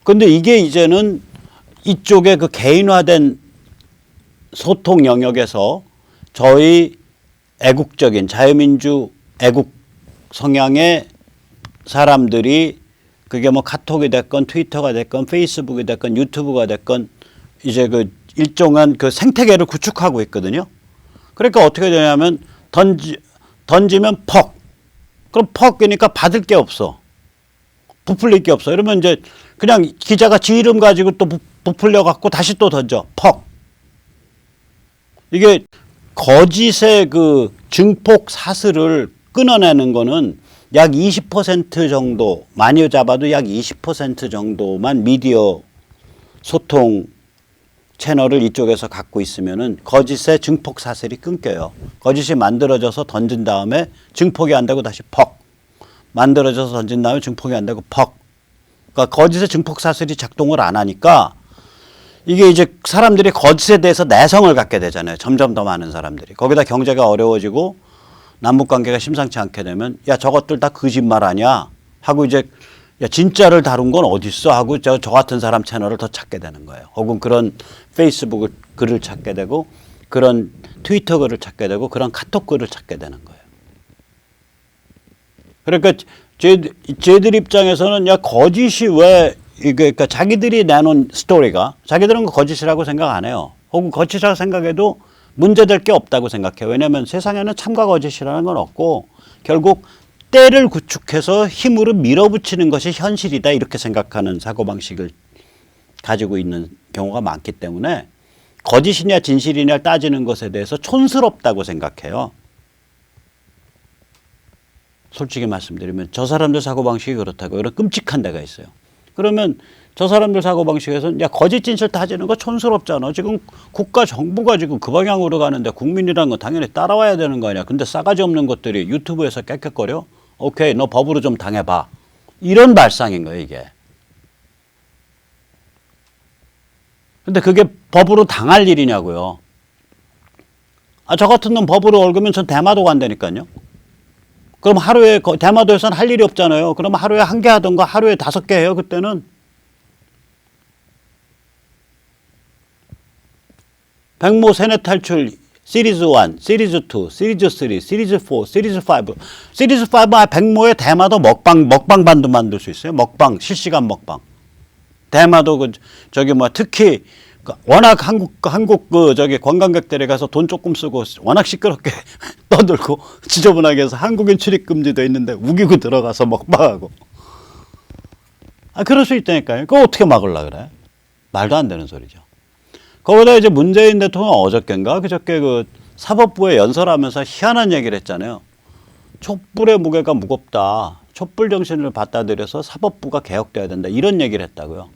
근데 이게 이제는 이쪽에 그 개인화된 소통 영역에서 저희 애국적인 자유민주 애국 성향의 사람들이 그게 뭐 카톡이 됐건 트위터가 됐건 페이스북이 됐건 유튜브가 됐건 이제 그 일종한 그 생태계를 구축하고 있거든요. 그러니까 어떻게 되냐면 던지면 퍽. 그럼 퍽이니까 받을 게 없어. 부풀릴 게 없어. 이러면 이제 그냥 기자가 지 이름 가지고 또 부풀려 갖고 다시 또 던져. 퍽. 이게 거짓의 그 증폭 사슬을 끊어내는 거는 약 20% 정도, 많이 잡아도 약 20% 정도만 미디어 소통 채널을 이쪽에서 갖고 있으면은 거짓의 증폭 사슬이 끊겨요. 거짓이 만들어져서 던진 다음에 증폭이 안 되고 다시 퍽. 만들어져서 던진 다음에 증폭이 안 되고 퍽. 그러니까 거짓의 증폭 사슬이 작동을 안 하니까 이게 이제 사람들이 거짓에 대해서 내성을 갖게 되잖아요. 점점 더 많은 사람들이. 거기다 경제가 어려워지고 남북 관계가 심상치 않게 되면 야 저것들 다 거짓말 아니야 하고 이제 야 진짜를 다룬 건 어딨어 하고 저 같은 사람 채널을 더 찾게 되는 거예요. 혹은 그런 페이스북 글을 찾게 되고 그런 트위터 글을 찾게 되고 그런 카톡 글을 찾게 되는 거예요. 그러니까 쟤들 입장에서는 야 거짓이 왜 이게 그러니까 자기들이 내놓은 스토리가 자기들은 거짓이라고 생각 안 해요. 혹은 거짓이라고 생각해도 문제될 게 없다고 생각해요. 왜냐하면 세상에는 참과 거짓이라는 건 없고 결국 때를 구축해서 힘으로 밀어붙이는 것이 현실이다 이렇게 생각하는 사고방식을 가지고 있는 경우가 많기 때문에 거짓이냐 진실이냐 따지는 것에 대해서 촌스럽다고 생각해요. 솔직히 말씀드리면 저 사람들 사고방식이 그렇다고 이런 끔찍한 데가 있어요. 그러면 저 사람들 사고방식에서는 야 거짓 진실 따지는 거 촌스럽잖아. 지금 국가 정부가 지금 그 방향으로 가는데 국민이라는 건 당연히 따라와야 되는 거 아니야. 근데 싸가지 없는 것들이 유튜브에서 깨끗거려. 오케이 너 법으로 좀 당해봐. 이런 발상인 거예요 이게. 근데 그게 법으로 당할 일이냐고요. 아, 저 같은 놈 법으로 얽으면 전 대마도 간다니까요. 그럼 하루에 대마도에서는 할 일이 없잖아요. 그럼 하루에 한 개 하던가 하루에 5개 해요. 그때는. 백모 세뇌 탈출 시리즈 1, 시리즈 2, 시리즈 3, 시리즈 4, 시리즈 5. 시리즈 5와 백모의 대마도 먹방 반도 만들 수 있어요. 먹방, 실시간 먹방. 대마도 저기 특히 워낙 한국 저기 관광객들에 가서 돈 조금 쓰고 워낙 시끄럽게 떠들고 지저분하게 해서 한국인 출입 금지돼 있는데 우기고 들어가서 먹방하고. 아, 그럴 수 있다니까요. 그거 어떻게 막으려 그래? 말도 안 되는 소리죠. 거기다 이제 문재인 대통령 어저께인가 그저께 그 사법부에 연설하면서 희한한 얘기를 했잖아요. 촛불의 무게가 무겁다. 촛불 정신을 받아들여서 사법부가 개혁돼야 된다. 이런 얘기를 했다고요.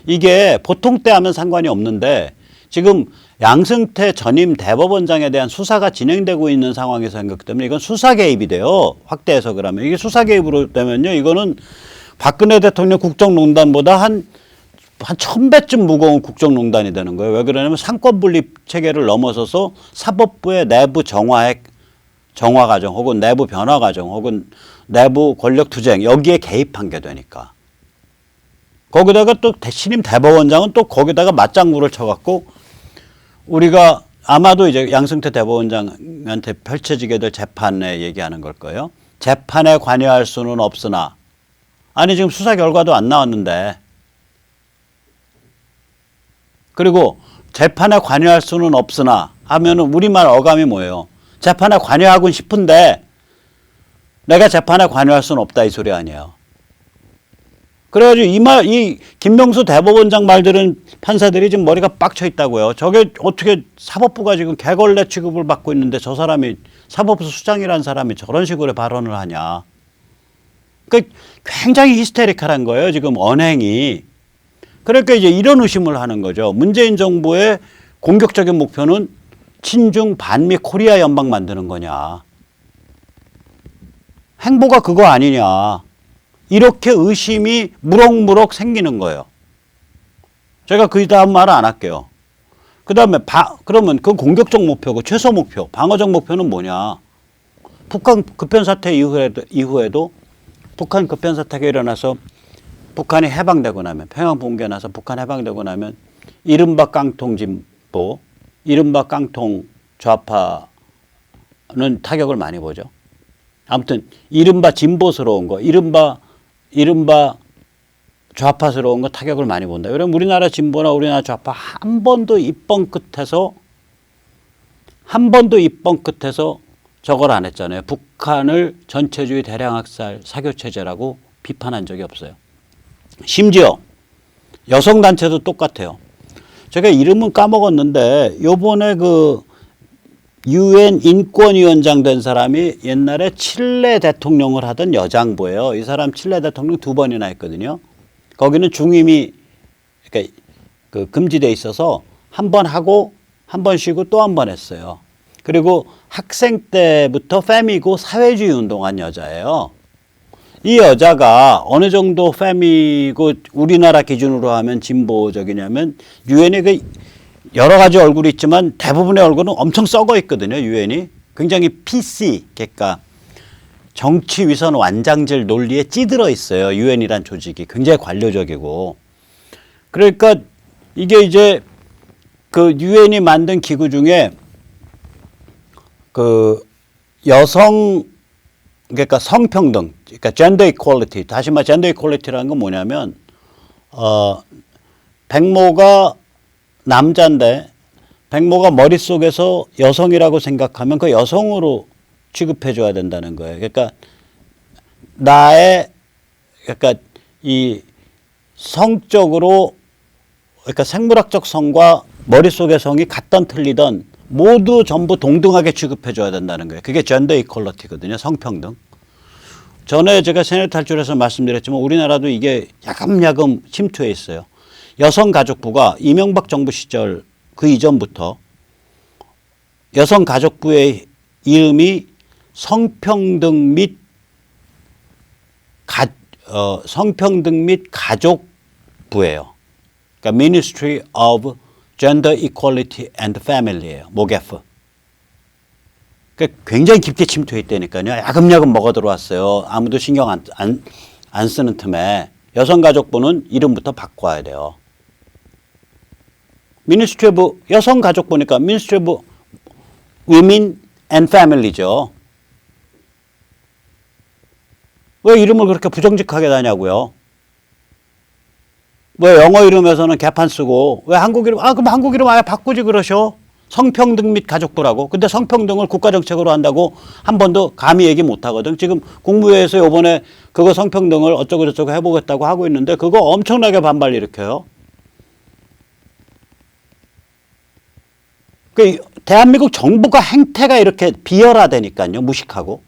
이게 보통 때 하면 상관이 없는데 지금 양승태 전임 대법원장에 대한 수사가 진행되고 있는 상황에서 한 거기 때문에 이건 수사 개입이 돼요. 확대해서 그러면. 이게 수사 개입으로 되면요. 이거는 박근혜 대통령 국정농단보다 한 1000배쯤 무거운 국정농단이 되는 거예요. 왜 그러냐면 상권 분립 체계를 넘어서서 사법부의 내부 정화 과정 혹은 내부 변화 과정 혹은 내부 권력 투쟁 여기에 개입한 게 되니까. 거기다가 또 신임 대법원장은 또 거기다가 맞장구를 쳐갖고 우리가 아마도 이제 양승태 대법원장한테 펼쳐지게 될 재판에 얘기하는 걸 거예요. 재판에 관여할 수는 없으나 아니 지금 수사 결과도 안 나왔는데 그리고 재판에 관여할 수는 없으나 하면은 우리말 어감이 뭐예요? 재판에 관여하고 싶은데 내가 재판에 관여할 수는 없다 이 소리 아니에요. 그래가지고 이 김명수 대법원장 말들은 판사들이 지금 머리가 빡쳐 있다고요. 저게 어떻게 사법부가 지금 개걸레 취급을 받고 있는데 저 사람이 사법부 수장이라는 사람이 저런 식으로 발언을 하냐. 그 굉장히 히스테리컬한 거예요. 지금 언행이. 그러니까 이제 이런 의심을 하는 거죠. 문재인 정부의 공격적인 목표는 친중 반미 코리아 연방 만드는 거냐. 행보가 그거 아니냐. 이렇게 의심이 무럭무럭 생기는 거예요. 제가 그 다음 말은 안 할게요. 그 다음에 그러면 그 공격적 목표고 최소 목표, 방어적 목표는 뭐냐. 북한 급변 사태 이후에도 북한 급변 사태가 일어나서 북한이 해방되고 나면 평양 붕괴 나서 북한 해방되고 나면 이른바 깡통 진보, 이른바 깡통 좌파는 타격을 많이 보죠. 아무튼 이른바 진보스러운 거, 이른바 좌파스러운 거 타격을 많이 본다. 그럼 우리나라 진보나 우리나라 좌파 한 번도 입번 끝에서 저걸 안 했잖아요. 북한을 전체주의 대량학살 사교체제라고 비판한 적이 없어요. 심지어 여성단체도 똑같아요. 제가 이름은 까먹었는데 요번에 그 UN 인권위원장 된 사람이 옛날에 칠레 대통령을 하던 여장부예요. 이 사람 칠레 대통령 2번이나 했거든요. 거기는 중임이 그러니까 그 금지돼 있어서 한 번 하고 한 번 쉬고 또 한 번 했어요. 그리고 학생 때부터 페미고 사회주의 운동한 여자예요. 이 여자가 어느 정도 페미고 우리나라 기준으로 하면 진보적이냐면 유엔이 그 여러 가지 얼굴이 있지만 대부분의 얼굴은 엄청 썩어 있거든요. 유엔이 굉장히 PC 그러니까 정치 위선 완장질 논리에 찌들어 있어요. 유엔이란 조직이 굉장히 관료적이고 그러니까 이게 이제 그 유엔이 만든 기구 중에 그 여성 그러니까 성평등 그러니까 젠더 이퀄리티 다시 말해 젠더 이퀄리티라는 건 뭐냐면 백모가 남자인데 백모가 머릿속에서 여성이라고 생각하면 그 여성으로 취급해 줘야 된다는 거예요. 그러니까 그러니까 이 성적으로 그러니까 생물학적 성과 머릿속의 성이 같던 틀리던 모두 전부 동등하게 취급해 줘야 된다는 거예요. 그게 젠더 이퀄리티거든요. 성평등. 전에 제가 세뇌 탈출에서 말씀드렸지만 우리나라도 이게 야금야금 침투해 있어요. 여성가족부가 이명박 정부 시절 그 이전부터 여성가족부의 이름이 성평등 및 가족부예요. 그러니까 Ministry of Gender Equality and Family예요. 모게프. 그러니까 굉장히 깊게 침투해 있다니까요. 야금야금 먹어 들어왔어요. 아무도 신경 안 쓰는 틈에 여성가족부는 이름부터 바꿔야 돼요. Ministry of 여성가족부니까 Ministry of Women and Family죠. 왜 이름을 그렇게 부정직하게 다냐고요. 왜 영어 이름에서는 개판 쓰고 왜 한국 이름 그럼 한국 이름 아예 바꾸지 그러셔. 성평등 및 가족부라고. 근데 성평등을 국가정책으로 한다고 한 번도 감히 얘기 못하거든. 지금 국무회에서 이번에 그거 성평등을 어쩌고저쩌고 해보겠다고 하고 있는데 그거 엄청나게 반발 일으켜요. 그 대한민국 정부가 행태가 이렇게 비열하다니까요. 무식하고.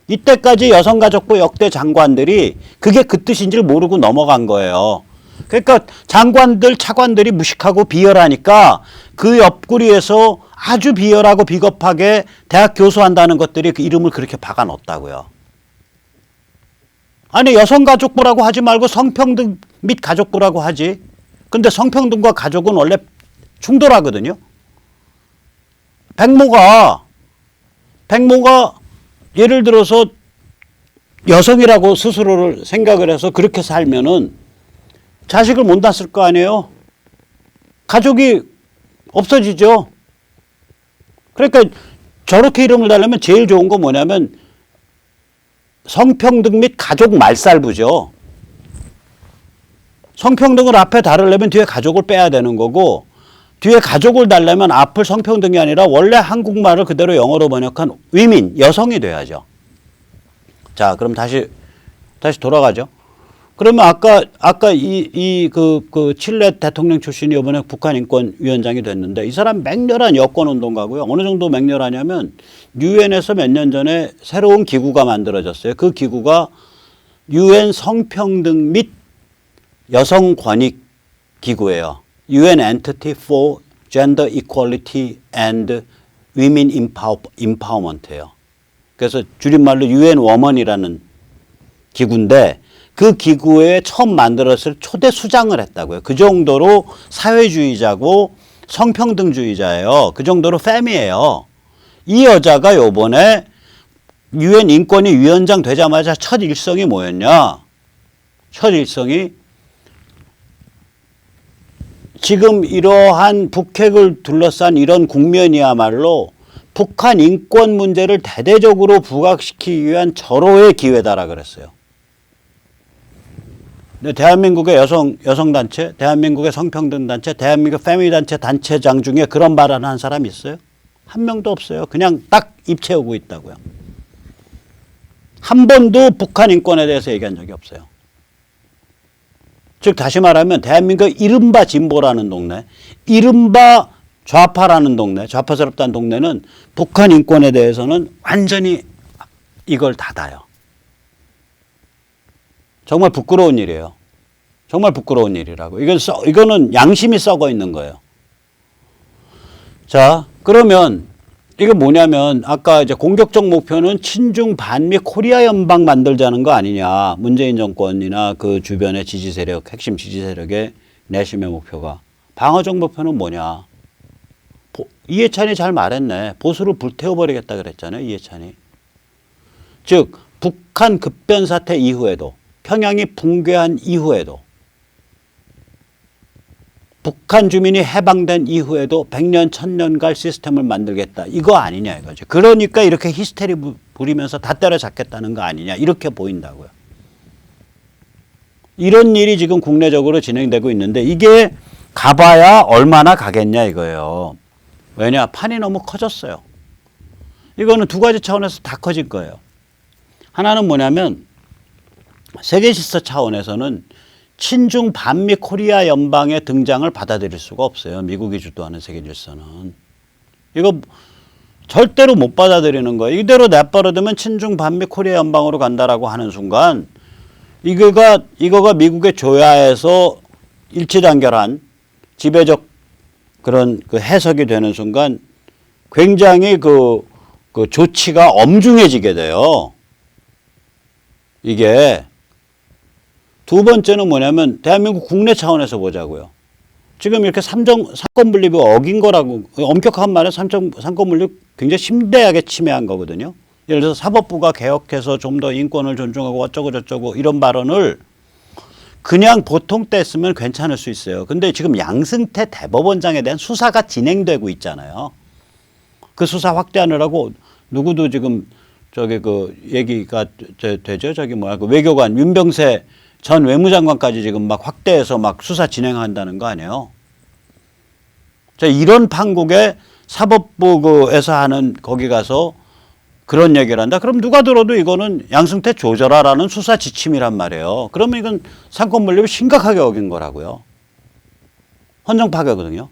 이때까지 여성가족부 역대 장관들이 그게 그 뜻인지를 모르고 넘어간 거예요. 그러니까 장관들, 차관들이 무식하고 비열하니까 그 옆구리에서 아주 비열하고 비겁하게 대학 교수한다는 것들이 그 이름을 그렇게 박아 넣었다고요. 아니 여성가족부라고 하지 말고 성평등 및 가족부라고 하지. 근데 성평등과 가족은 원래 충돌하거든요. 백모가 예를 들어서 여성이라고 스스로를 생각을 해서 그렇게 살면은 자식을 못 낳았을 거 아니에요. 가족이 없어지죠. 그러니까 저렇게 이름을 달려면 제일 좋은 거 뭐냐면 성평등 및 가족 말살부죠. 성평등을 앞에 달으려면 뒤에 가족을 빼야 되는 거고 뒤에 가족을 달려면 앞을 성평등이 아니라 원래 한국말을 그대로 영어로 번역한 위민, 여성이 돼야죠. 자, 그럼 다시 돌아가죠. 그러면 아까 그 칠레 대통령 출신이 이번에 북한 인권위원장이 됐는데 이 사람 맹렬한 여권 운동가고요. 어느 정도 맹렬하냐면 유엔에서 몇 년 전에 새로운 기구가 만들어졌어요. 그 기구가 유엔 성평등 및 여성 권익 기구예요. UN Entity for Gender Equality and Women Empowerment예요. 그래서 줄임말로 UN 워먼이라는 기구인데 그 기구에 처음 만들었을 초대 수장을 했다고요. 그 정도로 사회주의자고 성평등주의자예요. 그 정도로 페미예요. 이 여자가 요번에 UN 인권위 위원장 되자마자 첫 일성이 뭐였냐? 첫 일성이 지금 이러한 북핵을 둘러싼 이런 국면이야말로 북한 인권 문제를 대대적으로 부각시키기 위한 절호의 기회다라 그랬어요. 근데 대한민국의 여성단체, 대한민국의 성평등단체, 대한민국 패밀리단체 단체장 중에 그런 말을 한 사람이 있어요? 한 명도 없어요. 그냥 딱 입 채우고 있다고요. 한 번도 북한 인권에 대해서 얘기한 적이 없어요. 즉 다시 말하면 대한민국 이른바 진보라는 동네, 이른바 좌파라는 동네, 좌파스럽다는 동네는 북한 인권에 대해서는 완전히 이걸 닫아요. 정말 부끄러운 일이에요. 정말 부끄러운 일이라고. 이거는 양심이 썩어 있는 거예요. 자, 그러면 이게 뭐냐면 아까 이제 공격적 목표는 친중 반미 코리아 연방 만들자는 거 아니냐. 문재인 정권이나 그 주변의 지지 세력, 핵심 지지 세력의 내심의 목표가. 방어적 목표는 뭐냐. 이해찬이 잘 말했네. 보수를 불태워버리겠다 그랬잖아요. 이해찬이. 즉 북한 급변 사태 이후에도 평양이 붕괴한 이후에도 북한 주민이 해방된 이후에도 100년, 1000년 갈 시스템을 만들겠다. 이거 아니냐 이거죠. 그러니까 이렇게 히스테리 부리면서 다 때려잡겠다는 거 아니냐. 이렇게 보인다고요. 이런 일이 지금 국내적으로 진행되고 있는데 이게 가봐야 얼마나 가겠냐 이거예요. 왜냐? 판이 너무 커졌어요. 이거는 두 가지 차원에서 다 커진 거예요. 하나는 뭐냐면 세계 질서 차원에서는 친중 반미 코리아 연방의 등장을 받아들일 수가 없어요. 미국이 주도하는 세계 질서는. 이거 절대로 못 받아들이는 거예요. 이대로 내버려두면 친중 반미 코리아 연방으로 간다라고 하는 순간 이거가 미국의 조야에서 일치단결한 지배적 그런 그 해석이 되는 순간 굉장히 그 조치가 엄중해지게 돼요. 이게 두 번째는 뭐냐면 대한민국 국내 차원에서 보자고요. 지금 이렇게 삼권 분립이 어긴 거라고 엄격한 말에 삼권 분립 굉장히 심대하게 침해한 거거든요. 예를 들어서 사법부가 개혁해서 좀 더 인권을 존중하고 어쩌고 저쩌고 이런 발언을 그냥 보통 때 쓰면 괜찮을 수 있어요. 근데 지금 양승태 대법원장에 대한 수사가 진행되고 있잖아요. 그 수사 확대하느라고 누구도 지금 그 얘기가 되죠. 그 외교관 윤병세 전 외무장관까지 지금 막 확대해서 막 수사 진행한다는 거 아니에요. 자, 이런 판국에 사법부에서 하는 거기 가서 그런 얘기를 한다. 그럼 누가 들어도 이거는 양승태 조져라라는 수사 지침이란 말이에요. 그러면 이건 상권 분립을 심각하게 어긴 거라고요. 헌정 파괴거든요.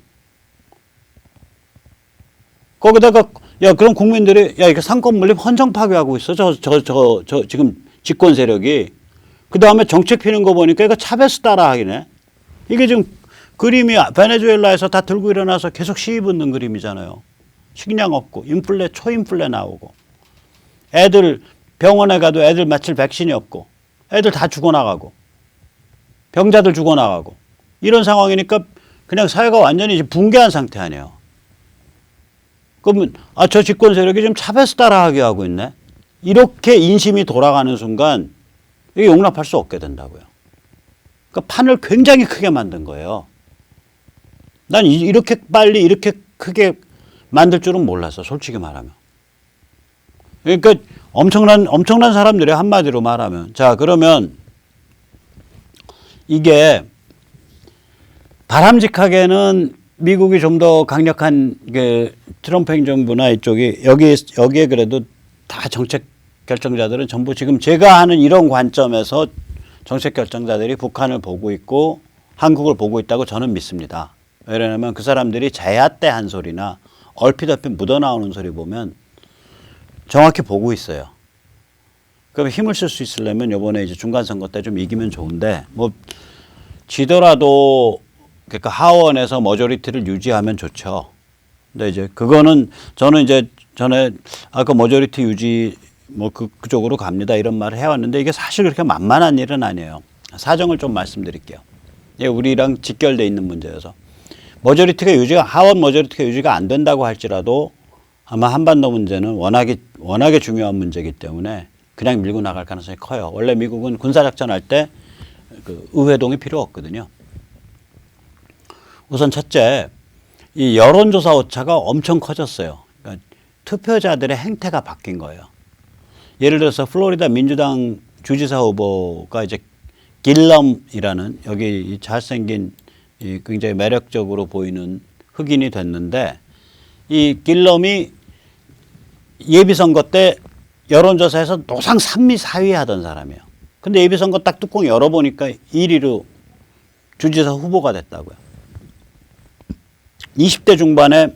거기다가 야 그럼 국민들이 야 이게 상권 분립 헌정 파괴하고 있어. 저 지금 집권 세력이. 그 다음에 정책 피는 거 보니까 이거 차베스 따라 하기네. 이게 지금 그림이 베네수엘라에서 다 들고 일어나서 계속 시위 붙는 그림이잖아요. 식량 없고 인플레 초인플레 나오고 애들 병원에 가도 애들 맞힐 백신이 없고 애들 다 죽어나가고 병자들 죽어나가고 이런 상황이니까 그냥 사회가 완전히 붕괴한 상태 아니에요. 그러면 저 집권 세력이 지금 차베스 따라하게 하고 있네. 이렇게 인심이 돌아가는 순간 이게 용납할 수 없게 된다고요. 그러니까 판을 굉장히 크게 만든 거예요. 난 이렇게 빨리 이렇게 크게 만들 줄은 몰랐어. 솔직히 말하면. 그러니까 엄청난 사람들이 한마디로 말하면. 자, 그러면 이게 바람직하게는 미국이 좀 더 강력한 트럼프 행정부나 이쪽이 여기에 그래도 다 정책 결정자들은 전부 지금 제가 하는 이런 관점에서 정책 결정자들이 북한을 보고 있고 한국을 보고 있다고 저는 믿습니다. 왜냐하면 그 사람들이 제야 때 한 소리나 얼핏 묻어나오는 소리 보면 정확히 보고 있어요. 그럼 힘을 쓸 수 있으려면 이번에 이제 중간선거 때 좀 이기면 좋은데 뭐 지더라도 그러니까 하원에서 머저리티를 유지하면 좋죠. 근데 이제 그거는 저는 이제 전에 아까 머저리티 유지 뭐 그쪽으로 갑니다 이런 말을 해왔는데 이게 사실 그렇게 만만한 일은 아니에요. 사정을 좀 말씀드릴게요. 예, 우리랑 직결돼 있는 문제여서 하원 머저리티가 유지가 안 된다고 할지라도 아마 한반도 문제는 워낙에 중요한 문제이기 때문에 그냥 밀고 나갈 가능성이 커요. 원래 미국은 군사작전 할 때 그 의회동이 필요 없거든요. 우선 첫째, 이 여론조사 오차가 엄청 커졌어요. 그러니까 투표자들의 행태가 바뀐 거예요. 예를 들어서 플로리다 민주당 주지사 후보가 이제 길럼이라는 여기 잘생긴 이 굉장히 매력적으로 보이는 흑인이 됐는데 이 길럼이 예비선거 때 여론조사에서 노상 3위 4위 하던 사람이에요. 근데 예비선거 딱 뚜껑 열어보니까 1위로 주지사 후보가 됐다고요. 20대 중반에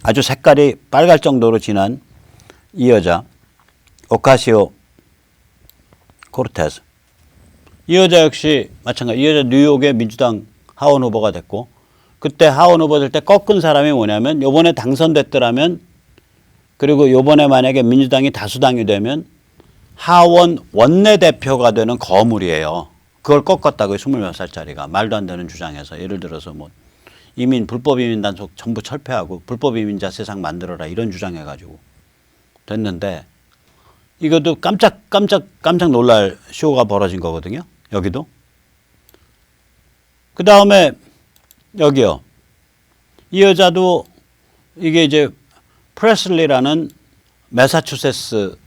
아주 색깔이 빨갈 정도로 진한 이 여자 오카시오 코르테스. 이 여자 역시 마찬가지. 이 여자 뉴욕의 민주당 하원 후보가 됐고 그때 하원 후보 될 때 꺾은 사람이 뭐냐면 요번에 당선됐더라면 그리고 요번에 만약에 민주당이 다수당이 되면 하원 원내대표가 되는 거물이에요. 그걸 꺾었다고요. 20몇 살짜리가. 말도 안 되는 주장에서. 예를 들어서 뭐 불법 이민 단속 전부 철폐하고 불법 이민자 세상 만들어라 이런 주장해가지고 됐는데 이것도 깜짝 놀랄 쇼가 벌어진 거거든요. 여기도. 그 다음에 여기요. 이 여자도 이게 이제 프레슬리라는 매사추세츠에서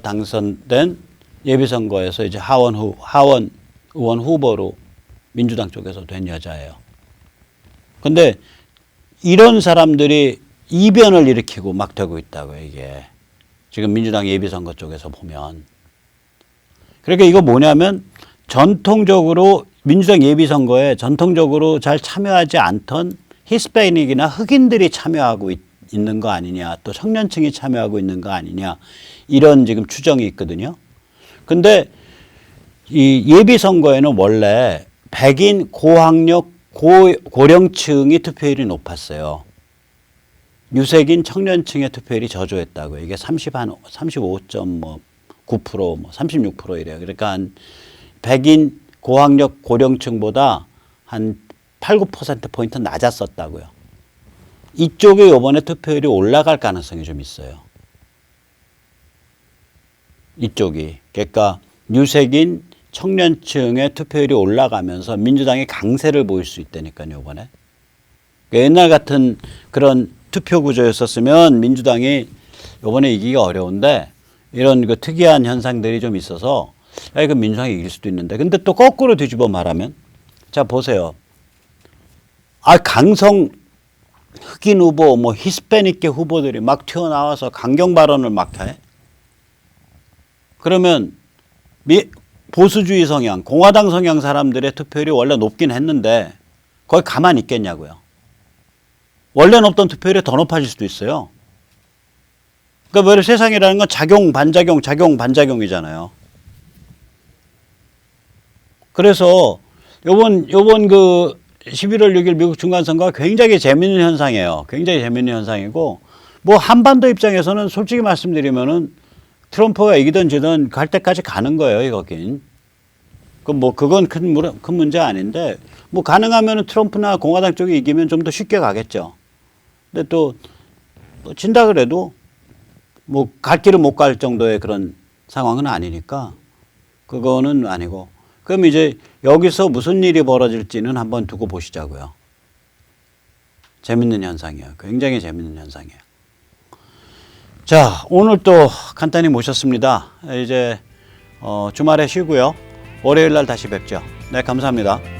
당선된 예비선거에서 이제 하원 의원 후보로 민주당 쪽에서 된 여자예요. 근데 이런 사람들이 이변을 일으키고 막 되고 있다고요, 이게. 지금 민주당 예비선거 쪽에서 보면. 그러니까 이거 뭐냐면 전통적으로 민주당 예비선거에 전통적으로 잘 참여하지 않던 히스패닉이나 흑인들이 참여하고 있는 거 아니냐, 또 청년층이 참여하고 있는 거 아니냐, 이런 지금 추정이 있거든요. 근데 이 예비선거에는 원래 백인 고학력 고령층이 투표율이 높았어요. 유색인 청년층의 투표율이 저조했다고요. 이게 35.9%, 36% 이래요. 그러니까 한 백인 고학력 고령층보다 한 8, 9%포인트 낮았었다고요. 이쪽에 이번에 투표율이 올라갈 가능성이 좀 있어요. 이쪽이. 그러니까 유색인 청년층의 투표율이 올라가면서 민주당이 강세를 보일 수 있다니까요, 이번에. 그러니까 옛날 같은 그런 투표 구조였었으면 민주당이 이번에 이기기가 어려운데 이런 그 특이한 현상들이 좀 있어서 그 민주당이 이길 수도 있는데 근데 또 거꾸로 뒤집어 말하면 자 보세요. 강성 흑인 후보 뭐 히스패닉계 후보들이 막 튀어나와서 강경 발언을 막 해. 그러면 보수주의 성향, 공화당 성향 사람들의 투표율이 원래 높긴 했는데 거기 가만히 있겠냐고요. 원래 높던 투표율이 더 높아질 수도 있어요. 그러니까 왜 세상이라는 건 작용, 반작용이잖아요. 그래서 요번 그 11월 6일 미국 중간선거가 굉장히 재밌는 현상이에요. 굉장히 재밌는 현상이고 뭐 한반도 입장에서는 솔직히 말씀드리면은 트럼프가 이기든 지든 갈 때까지 가는 거예요, 거긴. 그건 큰 문제 아닌데 뭐 가능하면은 트럼프나 공화당 쪽이 이기면 좀 더 쉽게 가겠죠. 근데 또 진다 그래도 뭐 갈 길은 못 갈 정도의 그런 상황은 아니니까 그거는 아니고 그럼 이제 여기서 무슨 일이 벌어질지는 한번 두고 보시자고요. 재밌는 현상이에요. 굉장히 재밌는 현상이에요. 자, 오늘 또 간단히 모셨습니다. 이제 주말에 쉬고요. 월요일 날 다시 뵙죠. 네, 감사합니다.